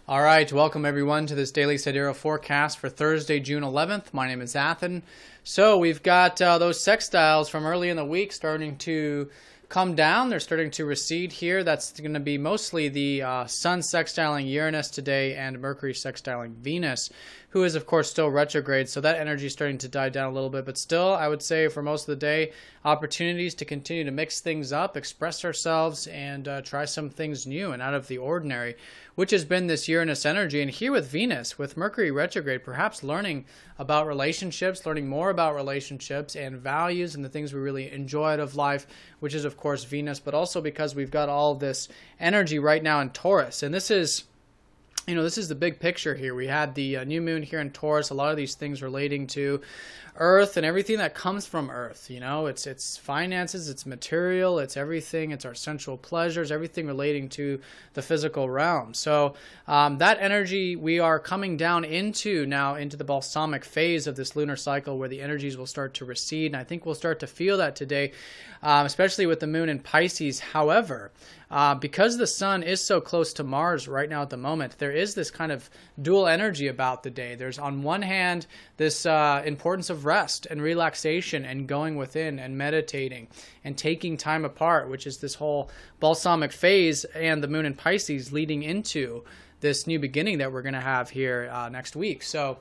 All right, welcome everyone to this daily sidereal forecast for Thursday, June 11th. My name is Athen. So we've got those sextiles from early in the week starting to come down. They're starting to recede here. That's going to be mostly the Sun sextiling Uranus today and Mercury sextiling Venus, who is, of course, still retrograde. So that energy is starting to die down a little bit. But still, I would say for most of the day, opportunities to continue to mix things up, express ourselves, and try some things new and out of the ordinary, which has been this Uranus energy. And here with Venus, with Mercury retrograde, perhaps learning about relationships, learning more about relationships and values and the things we really enjoy out of life, which is, of course, Venus, but also because we've got all this energy right now in Taurus. And this is, this is the big picture here. We had the new moon here in Taurus, a lot of these things relating to Earth and everything that comes from Earth. It's finances, it's material, it's everything, it's our sensual pleasures, everything relating to the physical realm. So that energy we are coming down into now, into the balsamic phase of this lunar cycle where the energies will start to recede. And I think we'll start to feel that today, especially with the moon in Pisces. However, because the sun is so close to Mars right now at the moment, there is this kind of dual energy about the day. There's on one hand this importance of rest and relaxation and going within and meditating and taking time apart, which is this whole balsamic phase and the moon in Pisces leading into this new beginning that we're going to have here next week. So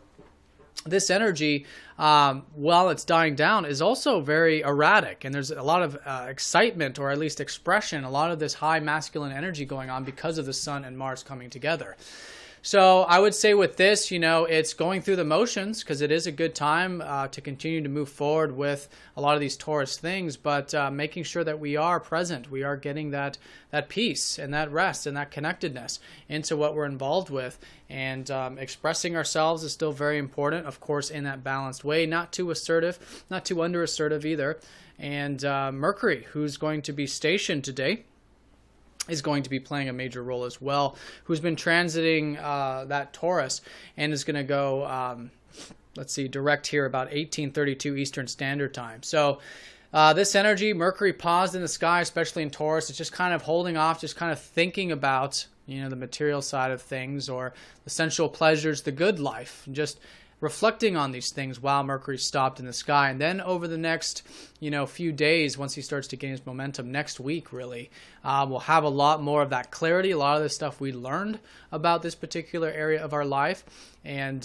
this energy, while it's dying down, is also very erratic, and there's a lot of excitement, or at least expression, a lot of this high masculine energy going on because of the Sun and Mars coming together. So I would say with this, it's going through the motions because it is a good time to continue to move forward with a lot of these Taurus things, but making sure that we are present, we are getting that peace and that rest and that connectedness into what we're involved with. And expressing ourselves is still very important, of course, in that balanced way, not too assertive, not too under assertive either. And Mercury, who's going to be stationed today, is going to be playing a major role as well, who's been transiting that Taurus and is going to go, direct here about 1832 Eastern Standard Time. So this energy, Mercury paused in the sky, especially in Taurus. It's just kind of holding off, just kind of thinking about, the material side of things or the sensual pleasures, the good life, just reflecting on these things while Mercury stopped in the sky. And then over the next, few days, once he starts to gain his momentum next week, really, we'll have a lot more of that clarity, a lot of the stuff we learned about this particular area of our life, and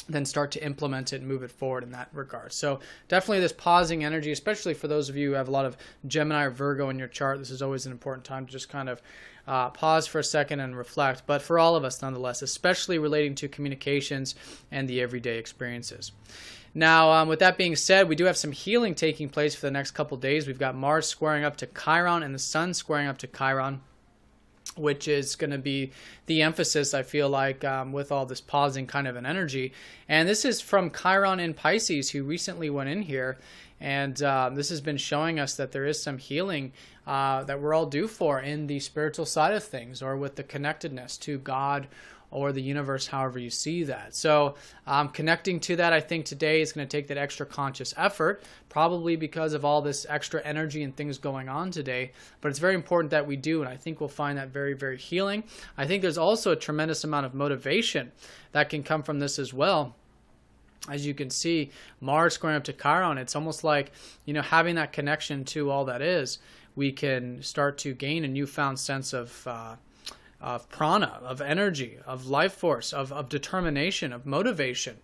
then start to implement it and move it forward in that regard. So definitely this pausing energy, especially for those of you who have a lot of Gemini or Virgo in your chart, this is always an important time to just kind of pause for a second and reflect. But for all of us, nonetheless, especially relating to communications and the everyday experiences. Now, with that being said, we do have some healing taking place for the next couple days. We've got Mars squaring up to Chiron and the Sun squaring up to Chiron, which is going to be the emphasis, I feel like, with all this pausing kind of an energy. And this is from Chiron in Pisces, who recently went in here. And this has been showing us that there is some healing that we're all due for in the spiritual side of things, or with the connectedness to God or the universe, however you see that. So connecting to that, I think today is going to take that extra conscious effort, probably because of all this extra energy and things going on today. But it's very important that we do, and I think we'll find that very, very healing. I think there's also a tremendous amount of motivation that can come from this as well. As you can see, Mars going up to Chiron, it's almost like, having that connection to all that is, we can start to gain a newfound sense of prana, of energy, of life force, of determination, of motivation.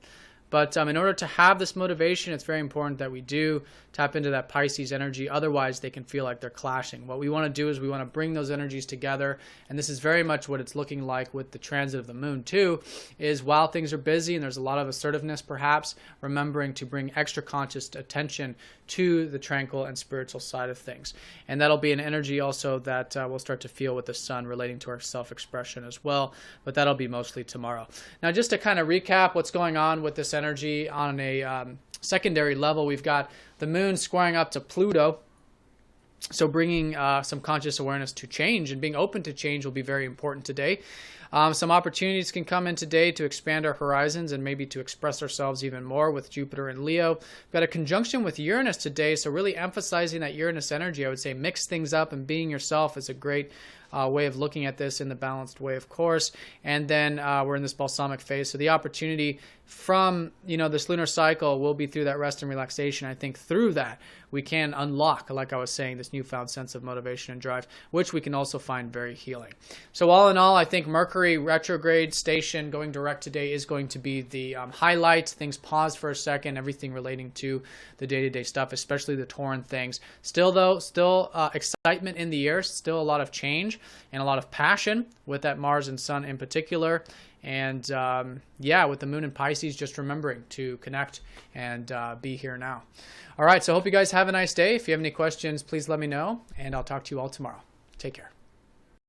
But in order to have this motivation, it's very important that we do tap into that Pisces energy. Otherwise, they can feel like they're clashing. What we want to do is we want to bring those energies together. And this is very much what it's looking like with the transit of the moon, too, is while things are busy and there's a lot of assertiveness, perhaps, remembering to bring extra conscious attention to the tranquil and spiritual side of things. And that'll be an energy also that we'll start to feel with the Sun relating to our self-expression as well. But that'll be mostly tomorrow. Now, just to kind of recap what's going on with this energy on a secondary level, we've got the moon squaring up to Pluto. So bringing some conscious awareness to change and being open to change will be very important today. Some opportunities can come in today to expand our horizons and maybe to express ourselves even more with Jupiter and Leo. We've got a conjunction with Uranus today, so really emphasizing that Uranus energy. I would say mix things up, and being yourself is a great way of looking at this in the balanced way, of course. And then we're in this balsamic phase. So the opportunity from, this lunar cycle will be through that rest and relaxation. I think through that we can unlock, like I was saying, this newfound sense of motivation and drive, which we can also find very healing. So all in all, I think Mercury retrograde station going direct today is going to be the highlight. Things pause for a second, everything relating to the day-to-day stuff, especially the Tauran things. Still excitement in the air, still a lot of change and a lot of passion with that Mars and Sun in particular. And with the moon in Pisces, just remembering to connect and be here now. All right, so I hope you guys have a nice day. If you have any questions, please let me know, and I'll talk to you all tomorrow. Take care.